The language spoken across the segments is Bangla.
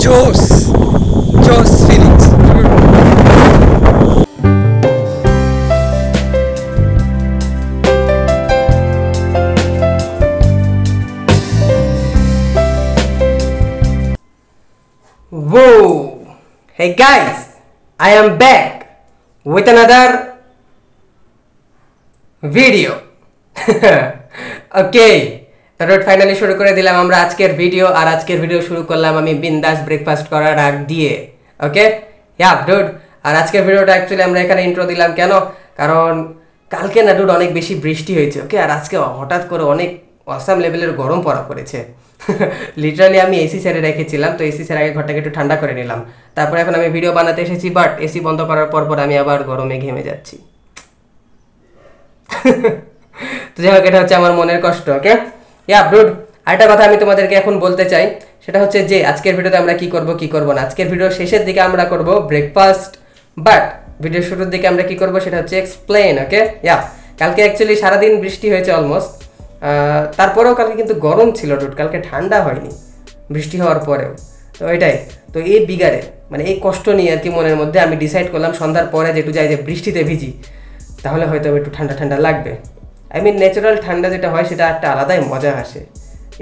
Joss, Joss feelings. Whoa! Hey guys, I am back with another video. Okay, তারপর ফাইনালি শুরু করে দিলাম আমরা আজকের ভিডিও। আর আজকের ভিডিও শুরু করলাম আমি বিন্দাস ব্রেকফাস্ট করার আগ দিয়ে। ওকে ইয়া ডুড, আর আজকের ভিডিওটা অ্যাকচুয়ালি আমরা এখানে ইন্ট্রো দিলাম কেন, কারণ কালকে না ডুড অনেক বেশি বৃষ্টি হয়েছে। ওকে, আর আজকে হঠাৎ করে অনেক অসাম লেভেলের গরম পড়া পড়েছে। লিটারালি আমি এসি ছেড়ে রেখেছিলাম, তো এসি ছেড়ে আগে ঘরটাকে একটু ঠান্ডা করে নিলাম, তারপরে এখন আমি ভিডিও বানাতে এসেছি, বাট এসি বন্ধ করার পর আমি আবার গরমে ঘেমে যাচ্ছি। তো যাই হোক, এটা হচ্ছে আমার মনের কষ্ট। ওকে ইয়া ব্রুড, আরেকটা কথা আমি তোমাদেরকে এখন বলতে চাই, সেটা হচ্ছে যে আজকের ভিডিওতে আমরা কি করব না। আজকের ভিডিওর শেষের দিকে আমরা করব ব্রেকফাস্ট, বাট ভিডিওর শুরুর দিকে আমরা কি করব সেটা হচ্ছে এক্সপ্লেন। ওকে ইয়া, কালকে অ্যাকচুয়ালি সারাদিন বৃষ্টি হয়েছে অলমোস্ট, তারপরেও কালকে কিন্তু গরম ছিল ডুড, কালকে ঠান্ডা হয়নি বৃষ্টি হওয়ার পরেও। তো এটাই, তো এই বিগারে মানে এই কষ্ট নিয়ে আর কি মনের মধ্যে আমি ডিসাইড করলাম সন্ধ্যার পরে যে একটু যাই, যে বৃষ্টিতে ভিজি, তাহলে হয়তো একটু ঠান্ডা ঠান্ডা লাগবে। আই মিন ন্যাচারাল ঠান্ডা যেটা হয় সেটা একটা আলাদাই মজা আসে।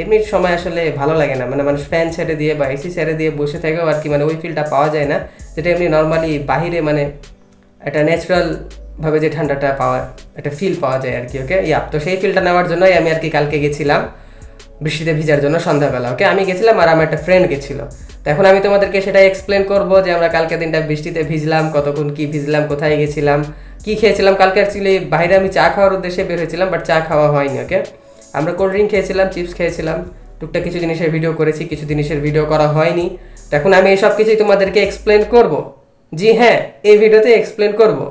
এমনির সময় আসলে ভালো লাগে না, মানে মানুষ ফ্যান ছেড়ে দিয়ে বা এসি ছেড়ে দিয়ে বসে থেকেও আর কি মানে ওই ফিলটা পাওয়া যায় না, যেটা এমনি নর্মালি বাহিরে মানে একটা ন্যাচারালভাবে যে ঠান্ডাটা পাওয়া, একটা ফিল পাওয়া যায় আর কি। ওকে ইয়া, তো সেই ফিলটা নেওয়ার জন্যই আমি আর কি কালকে গেছিলাম বৃষ্টিতে ভিজার জন্য সন্ধ্যাবেলা। ওকে, আমি গেছিলাম আর আমার একটা ফ্রেন্ড গেছিলো। তো এখন আমি তোমাদেরকে সেটাই এক্সপ্লেন করবো যে আমরা কালকে দিনটা বৃষ্টিতে ভিজলাম, কতক্ষণ কি ভিজলাম, কোথায় গেছিলাম, কি খেয়েছিলাম। কালকে অ্যাকচুয়ালি বাইরে আমি চা খাওয়ার উদ্দেশ্যে বের হয়েছিলাম, বাট চা খাওয়া হয়নি। ওকে, আমরা কোল্ড ড্রিঙ্ক খেয়েছিলাম, চিপস খেয়েছিলাম, টুকটাক কিছু জিনিসের ভিডিও করেছি, কিছু জিনিসের ভিডিও করা হয়নি। তো এখন আমি এই সব কিছুই তোমাদেরকে এক্সপ্লেন করবো। জি হ্যাঁ, এই ভিডিওতে এক্সপ্লেন করবো।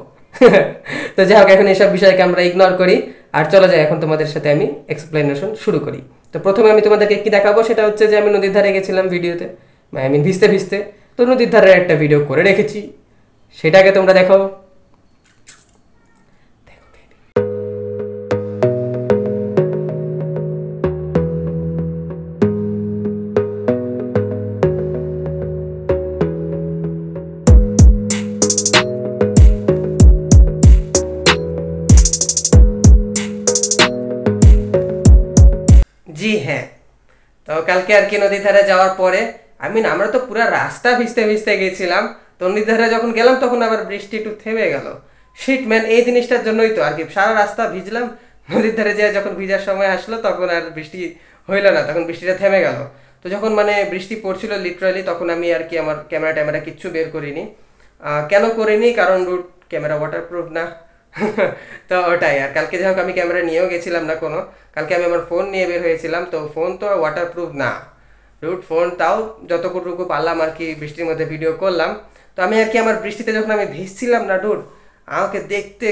তো যাই হোক, এখন এইসব বিষয়কে আমরা ইগনোর করি আর চলে যাই এখন তোমাদের সাথে আমি এক্সপ্লেনেশন শুরু করি। তো প্রথমে আমি তোমাদেরকে কি দেখাবো সেটা হচ্ছে যে আমি নদীর ধারে গেছিলাম ভিডিওতে, আই মিন ভিজতে ভিজতে। তো নদীর ধারে একটা ভিডিও করে রেখেছি, সেটাকে তোমরা দেখো। জি হ্যাঁ, তো কালকে আর কি নদীর ধারে যাওয়ার পরে আমরা তো পুরো রাস্তা ভিজতে ভিজতে গেছিলাম। তো নদীর ধারে যখন গেলাম তখন আবার বৃষ্টি একটু থেমে গেল। শিট ম্যান, এই জিনিসটার জন্যই তো আর কি সারা রাস্তা ভিজলাম, নদীর ধারে যেয়ে যখন ভিজার সময় আসলো তখন আর বৃষ্টি হইলো না, তখন বৃষ্টিটা থেমে গেল। তো যখন মানে বৃষ্টি পড়ছিল লিটারালি, তখন আমি আর কি আমার ক্যামেরা কিচ্ছু বের করিনি। কেন করিনি, কারণ ক্যামেরা ওয়াটারপ্রুফ না। তো ওটাই, আর কালকে যাই হোক আমি ক্যামেরা নিয়েও গেছিলাম না কোনো, কালকে আমি আমার ফোন নিয়ে বের হয়েছিলাম। তো ফোন তো ওয়াটারপ্রুফ না ডুড, ফোন তাও যতটুকু পারলাম আর কি বৃষ্টির মধ্যে ভিডিও করলাম। তো আমি আর কি আমার বৃষ্টিতে যখন আমি ভিজছিলাম না ডুড, আমাকে দেখতে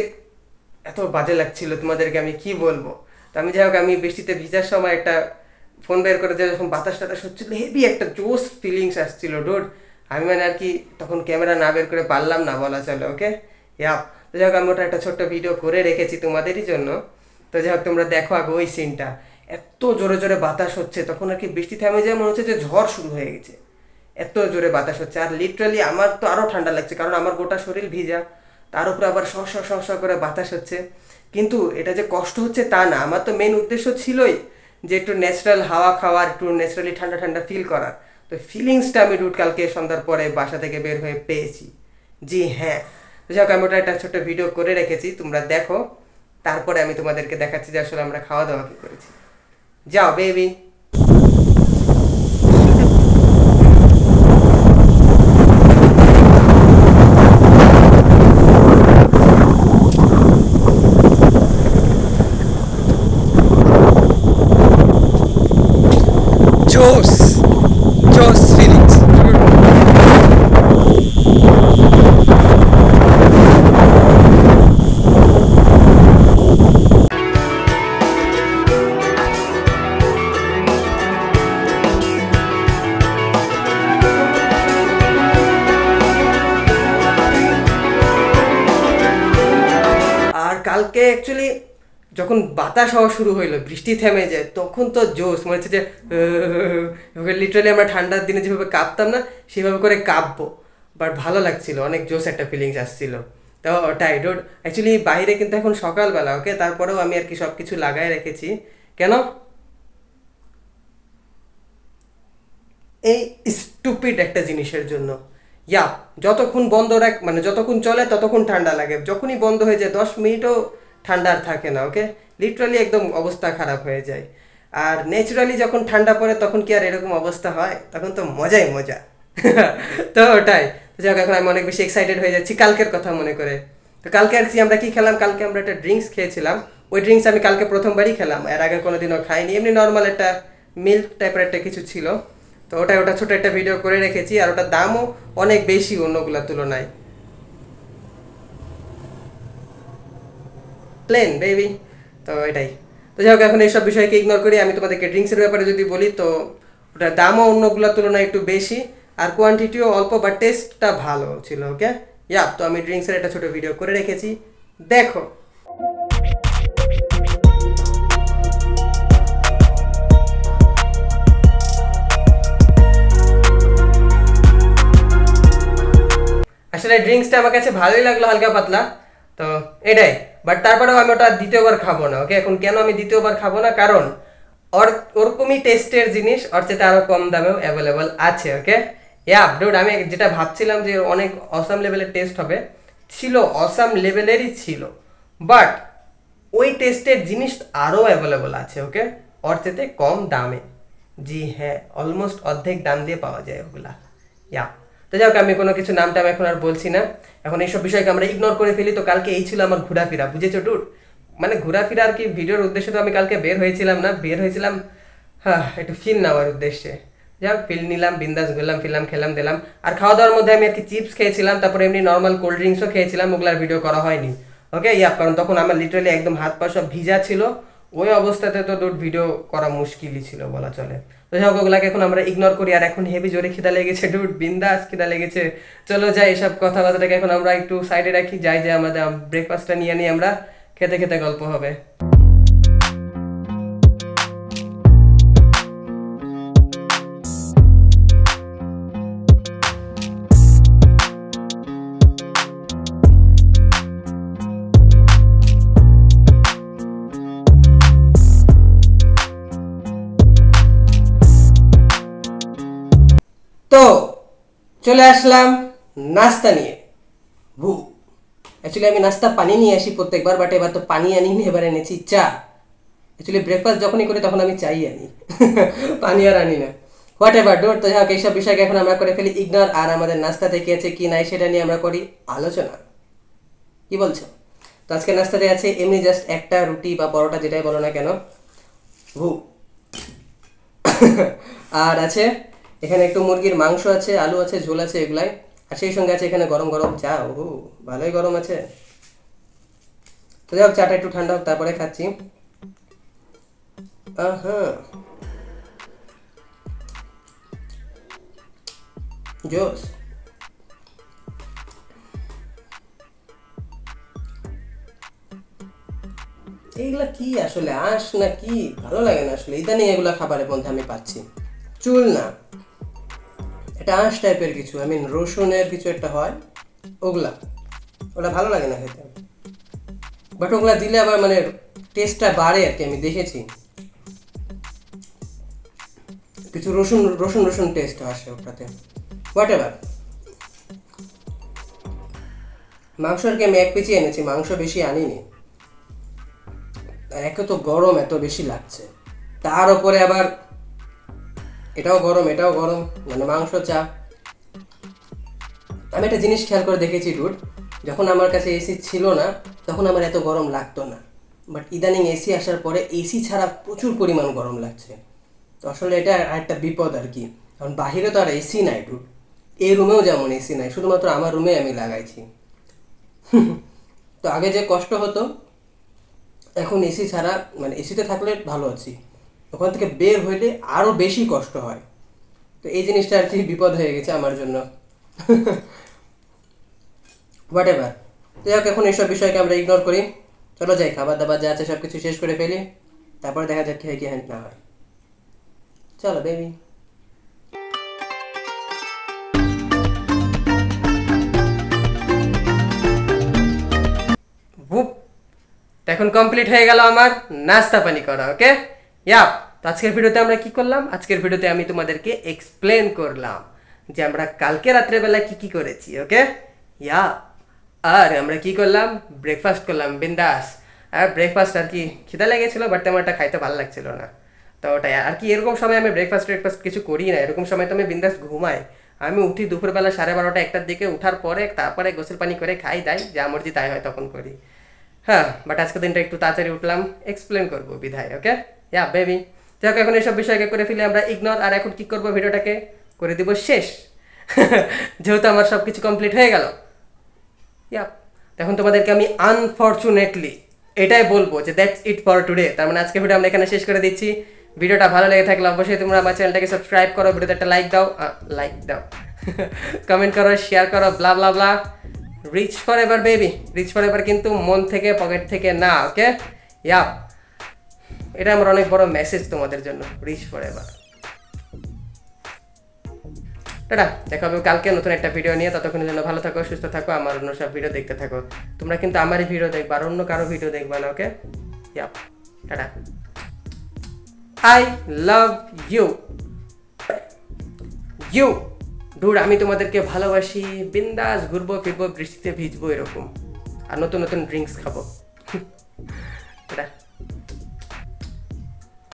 এত বাজে লাগছিল, তোমাদেরকে আমি কি বলবো। তো আমি যাই হোক, আমি বৃষ্টিতে ভিজার সময় একটা ফোন বের করে দিয়ে যখন বাতাস টাতাস হচ্ছিল, হেভি একটা জোস ফিলিংস আসছিল ডুড। আমি মানে আর কি তখন ক্যামেরা না বের করে পারলাম না বলা চলে। ওকে ইয়া, তো যাই হোক আমি ওটা একটা ছোট্ট ভিডিও করে রেখেছি তোমাদেরই জন্য। তো যাই হোক তোমরা দেখো আগে ওই সিনটা, এত জোরে জোরে বাতাস হচ্ছে, তখন আর কি বৃষ্টি থেমে যায়, মনে হচ্ছে যে ঝড় শুরু হয়ে গেছে, এত জোরে বাতাস হচ্ছে। আর লিটারালি আমার তো আরও ঠান্ডা লাগছে, কারণ আমার গোটা শরীর ভিজা, তার উপরে আবার শ করে বাতাস হচ্ছে। কিন্তু এটা যে কষ্ট হচ্ছে তা না, আমার তো মেন উদ্দেশ্য ছিলই যে একটু ন্যাচারাল হাওয়া খাওয়ার, একটু ন্যাচারালি ঠান্ডা ঠান্ডা ফিল করার। তো ফিলিংসটা আমি ডুড কালকে সন্ধ্যার পরে বাসা থেকে বের হয়ে পেয়েছি। জি হ্যাঁ, যাই হোক আমি ওটা একটা ছোট্ট ভিডিও করে রেখেছি, তোমরা দেখো। তারপরে আমি তোমাদেরকে দেখাচ্ছি যে আসলে আমরা খাওয়া দাওয়া কি করেছি। যাও বেবি। Joss, Joss feelings. আর কালকে অ্যাকচুয়ালি যখন বাতাস হওয়া শুরু হইলো, বৃষ্টি থেমে যায়, তখন তো জোশ মনে হচ্ছে যে লিটারালি আমরা ঠান্ডার দিনে যেভাবে কাঁপতাম না, সেভাবে করে কাঁপবো। বাট ভালো লাগছিল, অনেক জোশ একটা ফিলিংস আসছিল। তো ওটাই ডোড। অ্যাকচুয়ালি বাইরে কিন্তু এখন সকালবেলা, ওকে, তারপরেও আমি আর কি সব কিছু লাগাই রেখেছি। কেন? এই স্টুপিড একটা জিনিসের জন্য। ইয়া, যতক্ষণ বন্ধ রাখ মানে যতক্ষণ চলে ততক্ষণ ঠান্ডা লাগে, যখনই বন্ধ হয়ে যায় 10 মিনিটও ঠান্ডা আর থাকে না, ওকে। লিটারালি একদম অবস্থা খারাপ হয়ে যায়। আর ন্যাচারালি যখন ঠান্ডা পড়ে তখন কি আর এরকম অবস্থা হয়? তখন তো মজাই মজা। তো ওটাই। তো যাক, এখন আমি অনেক বেশি এক্সাইটেড হয়ে যাচ্ছি কালকের কথা মনে করে। তো কালকে আর কি আমরা কি খেলাম, কালকে আমরা একটা ড্রিঙ্কস খেয়েছিলাম। ওই ড্রিঙ্কস আমি কালকে প্রথমবারই খেলাম, এর আগে কোনোদিনও খাইনি। এমনি নর্মাল একটা মিল্ক টাইপের একটা কিছু ছিল। তো ওটা ছোট একটা ভিডিও করে রেখেছি, আর ওটার দামও অনেক বেশি অন্যগুলোর তুলনায়। প্লেন বেবি। তো এটাই। তো যাই হোক, এখন এইসব বিষয়কে ইগনোর করি। আমি তোমাদেরকে ড্রিঙ্কসের ব্যাপারে যদি বলি, তো ওটার দামও অন্যগুলোর তুলনায় একটু বেশি, আর কোয়ান্টিটিও অল্প, বাট টেস্টটা ভালো ছিল, ওকে। ইয়া, তো আমি ড্রিঙ্কসের একটা ছোট ভিডিও করে রেখেছি, দেখো। আসলে ড্রিঙ্কসটা আমার কাছে ভালোই লাগলো, হালকা পাতলা। তো এটাই। বাট তারপরেও আমি ওটা দ্বিতীয়বার খাবো না, ওকে। এখন কেন আমি দ্বিতীয়বার খাবো না? কারণ ওর ওরকমই টেস্টের জিনিস ওর চেয়ে আরো কম দামেও অ্যাভেলেবল আছে, ওকে। ইয়া ডুড, আমি যেটা ভাবছিলাম যে অনেক অসাম লেভেলের টেস্ট হবে, ছিল অসাম লেভেলেরই ছিল, বাট ওই টেস্টের জিনিস আরও অ্যাভেলেবল আছে, ওকে, ওর চেয়ে কম দামে। জি হ্যাঁ, অলমোস্ট অর্ধেক দাম দিয়ে পাওয়া যায় ওগুলা। ইয়া, তো যাই হোক, আমি কোনো কিছু নাম টাম এখন আর বলছি না, এখন এইসব বিষয়কে আমরা ইগনোর করে ফেলি। তো কালকে এই ছিল আমার ঘোরাফেরা, বুঝেছো টুট? মানে ঘোরাফেরা আর কি, ভিডিওর উদ্দেশ্যে তো আমি কালকে বের হয়েছিলাম না, বের হয়েছিলাম হ্যাঁ একটু ফিল নেওয়ার উদ্দেশ্যে। যাই হোক, ফিল নিলাম, বিন্দাস ঘুরলাম, ফিরলাম, খেলাম দিলাম। আর খাওয়া দাওয়ার মধ্যে আমি আর কি চিপস খেয়েছিলাম, তারপরে এমনি নর্মাল কোল্ড ড্রিঙ্কসও খেয়েছিলাম, ওগুলার ভিডিও করা হয়নি, ওকে। ইয়া, কারণ তখন আমার লিটারালি একদম হাত পা সব ভিজা ছিল, ওই অবস্থাতে তো ডুট ভিডিও করা মুশকিলই ছিল বলা চলে। তো যাই হোক, ওগুলাকে এখন আমরা ইগনোর করি। আর এখন হেভি জোরে খিদা লেগেছে ডুট, বিন্দাস খিদা লেগেছে। চলো যাই, এসব কথাবার্তাটাকে এখন আমরা একটু সাইডে রাখি, যাই যে আমাদের ব্রেকফাস্টটা নিয়ে নিই, আমরা খেতে খেতে গল্প হবে। তো চলে আসলাম নাস্তা নিয়ে। ভু, অ্যাকচুয়ালি আমি নাস্তা পানি নিয়ে আসি প্রত্যেকবার, বাট এবার তো পানি আনিনি, এবার এনেছি চা। অ্যাকচুয়ালি ব্রেকফাস্ট যখনই করি তখন আমি চাই আনি, পানি আর আনি না। What ever dot. তো যাই হোক, এইসব বিষয়কে এখন আমরা করে ফেলি ইগনোর, আর আমাদের নাস্তাতে কি আছে কি নাই সেটা নিয়ে আমরা করি আলোচনা। কি বলছো? তো আজকে নাস্তাতে আছে এমনি জাস্ট একটা রুটি বা পরোটা, যেটাই বলো না কেন, ভু। আর আছে এখানে একটু মুরগির মাংস আছে, আলু আছে, ঝোল আছে, এগুলাই। আর সেই সঙ্গে আছে এখানে গরম গরম চা। ও, ভালোই গরম আছে। তো যাই হোক, চাটা একটু ঠান্ডা হোক, তারপরে খাচ্ছি। হ্যাঁ, জোস। এইগুলা কি আসলে, আঁশ না কি, ভালো লাগে না আসলে ইদানিং এগুলা খাবারের মধ্যে আমি পাচ্ছি। চুল না, এটা আঁশ টাইপের কিছু, আই মিন রসুনের কিছু একটা হয়, ওগুলা ওটা ভালো লাগে না খেতে। বাট ওগুলা দিলে আবার মানে টেস্টটা বাড়ে আর কি, আমি দেখেছি কিছু রসুন রসুন রসুন টেস্ট আসে ওটাতে। What ever. মাংস আর কি আমি 1 পিসই এনেছি, মাংস বেশি আনিনি। একে তো গরম এত বেশি লাগছে, তার উপরে আবার এটাও গরম এটাও গরম, মানে মাংস চা। আমি একটা জিনিস খেয়াল করে দেখেছি ডুড, যখন আমার কাছে এসি ছিল না তখন আমার এত গরম লাগতো না, বাট ইদানিং এসি আসার পরে এসি ছাড়া প্রচুর পরিমাণ গরম লাগছে। তো আসলে এটা একটা বিপদ আর কি, কারণ বাহিরে তো আর এসি নাই ডুড, এই রুমেও যেমন এসি নাই, শুধুমাত্র আমার রুমে আমি লাগাইছি। তো আগে যে কষ্ট হতো, এখন এসি ছাড়া মানে এসিতে থাকলে ভালো আছি, ওখান থেকে বের হইলে আরও বেশি কষ্ট হয়। তো এই জিনিসটা আর কি বিপদ হয়ে গেছে আমার জন্য। What ever. তো যাক, এখন এইসব বিষয়কে আমরা ইগনোর করি, চলো যাই, খাবার দাবার যা আছে সব কিছু শেষ করে ফেলি, তারপরে দেখা যাক কি হয় কি হ্যান্ড না হয়। চলো বেবি। বুপ, এখন কমপ্লিট হয়ে গেল আমার নাস্তা পানি করা। ওকে ইয়াপ, তো আজকের ভিডিওতে আমরা কি করলাম, আজকের ভিডিওতে আমি তোমাদেরকে এক্সপ্লেন করলাম যে আমরা কালকে রাত্রেবেলা কি কি করেছি। ওকে ইয়া, আর আমরা কি করলাম, ব্রেকফাস্ট করলাম বিন্দাস। আর ব্রেকফাস্ট আর কি খিদা লেগেছিলো, বাট তেমন একটা খাইতে ভালো লাগছিল না, তো ওটাই আর কি। এরকম সময় আমি ব্রেকফাস্ট কিছু করি না, এরকম সময় তো আমি বিন্দাস ঘুমাই। আমি উঠি দুপুরবেলা 12:30 1টার দিকে, উঠার পরে তারপরে গোসল পানি করে খাই দাই, যা মর্জি তাই হয় তখন করি। হ্যাঁ, বাট আজকে দিনটা একটু তাড়াতাড়ি উঠলাম, এক্সপ্লেন করবো বিধায়। ওকে ইয়া বেবি, যাক এখন এইসব বিষয়কে করে ফেলে আমরা ইগনোর। আর এখন কি করবো, ভিডিওটাকে করে দিব শেষ যেহেতু আমার সব কিছু কমপ্লিট হয়ে গেল। ইয়া, এখন তোমাদেরকে আমি আনফরচুনেটলি এটাই বলবো যে দ্যাটস ইট ফর টুডে। তার মানে আজকে ভিডিও আমরা এখানে শেষ করে দিচ্ছি। ভিডিওটা ভালো লেগে থাকলে অবশ্যই তোমরা আমার চ্যানেলটাকে সাবস্ক্রাইব করো, ভিডিওতে একটা লাইক দাও কমেন্ট করো, শেয়ার করো, blah blah blah. Rich forever baby, rich forever, কিন্তু মন থেকে পকেট থেকে না। ওকে ইয়া, এটা আমার অনেক বড় মেসেজ তোমাদের জন্য, রিচ ফর এভার। টাটা, দেখা হবে কালকে নতুন একটা ভিডিও নিয়ে। ততক্ষণের জন্য ভালো থাকো, সুস্থ থাকো, আমার অন্য সব ভিডিও দেখতে থাকো। তোমরা কিন্তু আমারই ভিডিও দেখবা, আর অন্য কারো ভিডিও দেখবা না। Okay yeah, tata, I love you dude. আমি তোমাদেরকে ভালোবাসি, বিন্দাস ঘুরবো ফিরবো, বৃষ্টিতে ভিজবো এরকম, আর নতুন নতুন ড্রিঙ্কস খাবো। টাটা।